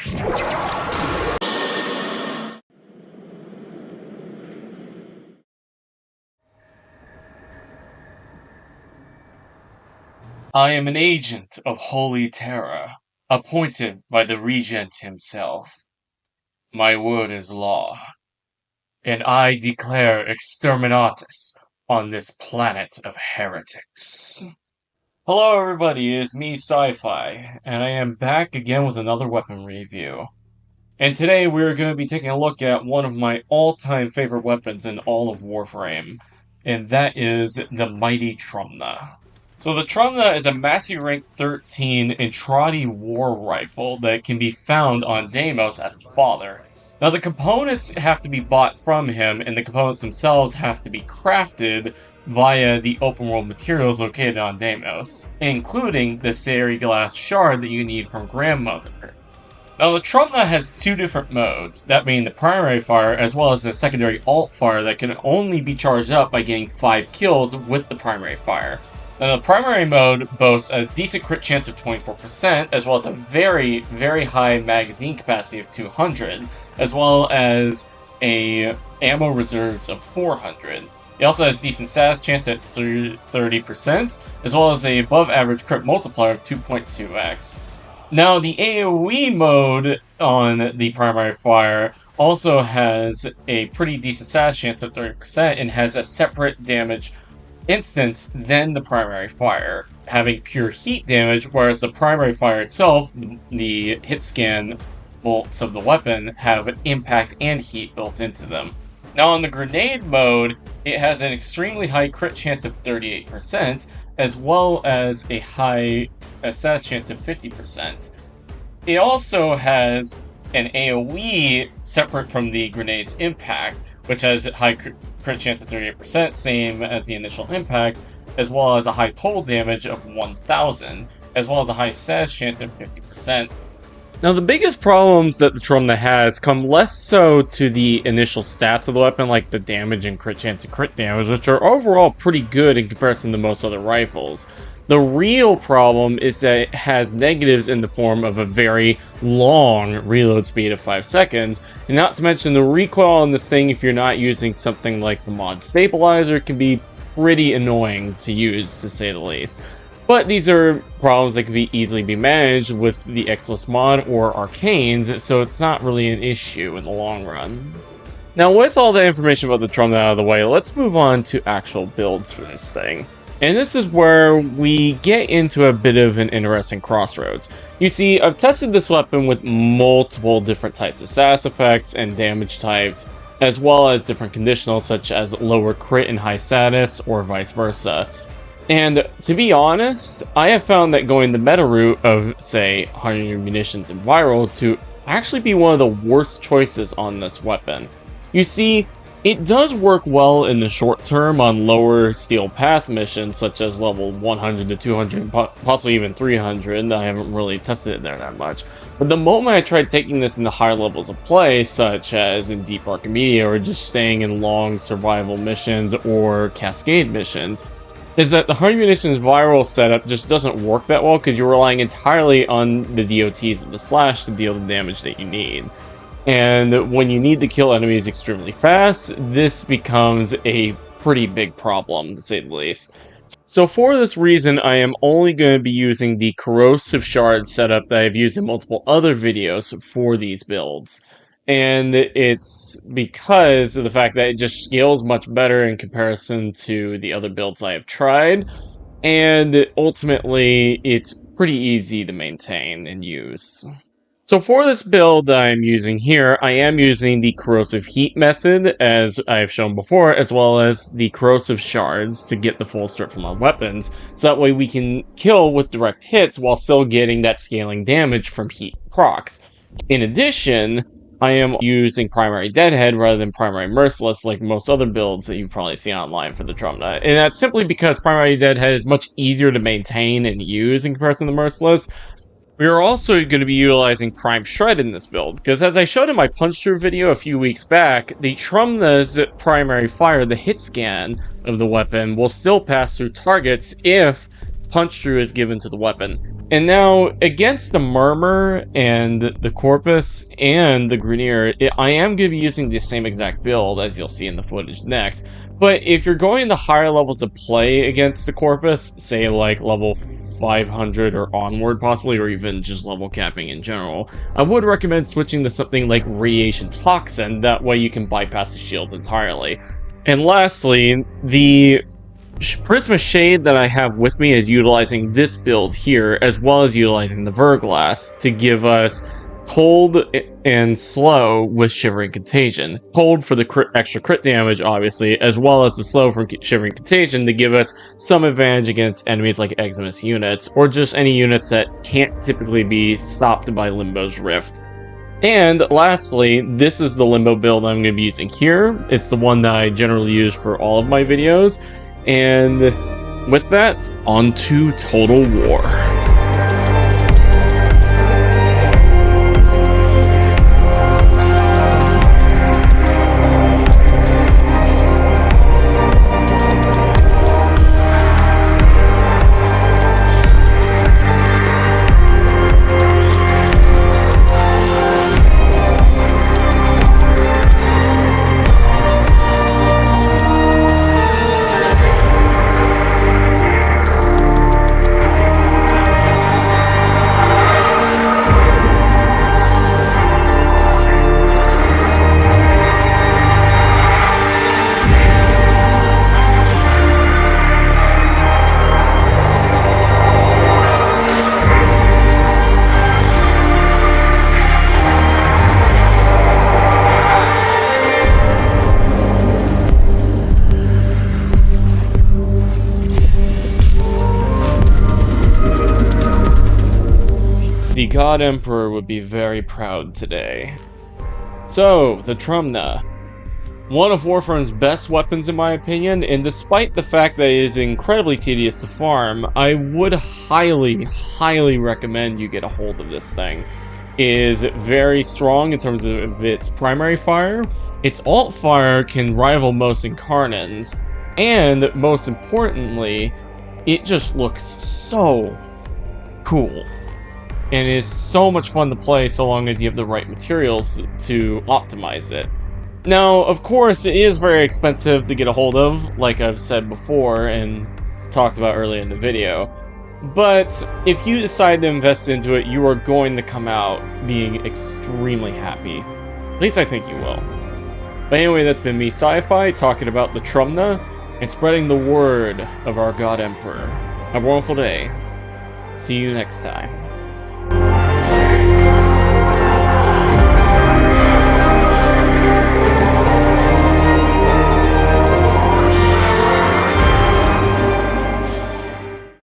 I am an agent of Holy Terror, appointed by the Regent himself. My word is law, and I declare exterminatus on this planet of heretics. Hello everybody, it is me, Sci-Fi, and I am back again with another weapon review. And today we're going to be taking a look at one of my all-time favorite weapons in all of Warframe, and that is the mighty Trumna. So the Trumna is a Massey Rank 13 Intrati war rifle that can be found on Deimos at her father. Now the components have to be bought from him, and the components themselves have to be crafted via the open world materials located on Deimos, including the Sari glass shard that you need from Grandmother. Now the Trumna has two different modes, that being the primary fire as well as a secondary alt fire that can only be charged up by getting 5 kills with the primary fire. Now the primary mode boasts a decent crit chance of 24%, as well as a very, very high magazine capacity of 200, as well as a ammo reserves of 400. It also has decent status chance at 30%, as well as a above average crit multiplier of 2.2x. Now the AoE mode on the primary fire also has a pretty decent status chance of 30% and has a separate damage instance than the primary fire, having pure heat damage, whereas the primary fire itself, the hit scan bolts of the weapon, have impact and heat built into them. Now on the grenade mode, it has an extremely high crit chance of 38%, as well as a high status chance of 50%. It also has an AoE separate from the grenade's impact, which has a high crit chance of 38%, same as the initial impact, as well as a high total damage of 1000, as well as a high status chance of 50%. Now the biggest problems that the Trumna has come less so to the initial stats of the weapon, like the damage and crit chance and crit damage, which are overall pretty good in comparison to most other rifles. The real problem is that it has negatives in the form of a very long reload speed of 5 seconds, and not to mention the recoil on this thing, if you're not using something like the mod stabilizer, can be pretty annoying to use, to say the least. But these are problems that can easily be managed with the Exilus mod or Arcanes, so it's not really an issue in the long run. Now with all the information about the Trumna out of the way, let's move on to actual builds for this thing. And this is where we get into a bit of an interesting crossroads. You see, I've tested this weapon with multiple different types of status effects and damage types, as well as different conditionals such as lower crit and high status, or vice versa. And to be honest, I have found that going the meta route of, say, 100 munitions and viral to actually be one of the worst choices on this weapon. You see, it does work well in the short term on lower steel path missions, such as level 100 to 200, possibly even 300. I haven't really tested it there that much. But the moment I tried taking this into higher levels of play, such as in Deep Archimedia, or just staying in long survival missions or cascade missions, is that the 100 munitions viral setup just doesn't work that well because you're relying entirely on the DOTs of the slash to deal the damage that you need. And when you need to kill enemies extremely fast, this becomes a pretty big problem, to say the least. So for this reason, I am only going to be using the corrosive shard setup that I've used in multiple other videos for these builds. And it's because of the fact that it just scales much better in comparison to the other builds I have tried. And ultimately, it's pretty easy to maintain and use. So for this build that I'm using here, I am using the corrosive heat method, as I've shown before, as well as the corrosive shards to get the full strip from our weapons, so that way we can kill with direct hits while still getting that scaling damage from heat procs. In addition, I am using primary deadhead rather than primary merciless like most other builds that you've probably seen online for the Trumna, and that's simply because primary deadhead is much easier to maintain and use in comparison to merciless. We are also going to be utilizing Prime Shred in this build, because as I showed in my punch-through video a few weeks back, the Trumna's primary fire, the hit scan of the weapon, will still pass through targets if punch through is given to the weapon. And now, against the Murmur and the Corpus and the Grineer, I am going to be using the same exact build, as you'll see in the footage next. But if you're going to higher levels of play against the Corpus, say like level 500 or onward possibly, or even just level capping in general, I would recommend switching to something like Radiation Toxin, that way you can bypass the shields entirely. And lastly, the Prisma Shade that I have with me is utilizing this build here, as well as utilizing the Verglass to give us cold and slow with Shivering Contagion. Cold for the extra crit damage, obviously, as well as the slow from Shivering Contagion to give us some advantage against enemies like Eximus units, or just any units that can't typically be stopped by Limbo's Rift. And lastly, this is the Limbo build I'm going to be using here. It's the one that I generally use for all of my videos. And with that, on to Total War. The God Emperor would be very proud today. So, the Trumna. One of Warframe's best weapons in my opinion, and despite the fact that it is incredibly tedious to farm, I would highly recommend you get a hold of this thing. It is very strong in terms of its primary fire. Its alt fire can rival most Incarnans, and most importantly, it just looks so cool. And it is so much fun to play so long as you have the right materials to optimize it. Now, of course, it is very expensive to get a hold of, like I've said before and talked about earlier in the video. But if you decide to invest into it, you are going to come out being extremely happy. At least I think you will. But anyway, that's been me, Sci-Fi, talking about the Trumna and spreading the word of our God Emperor. Have a wonderful day. See you next time.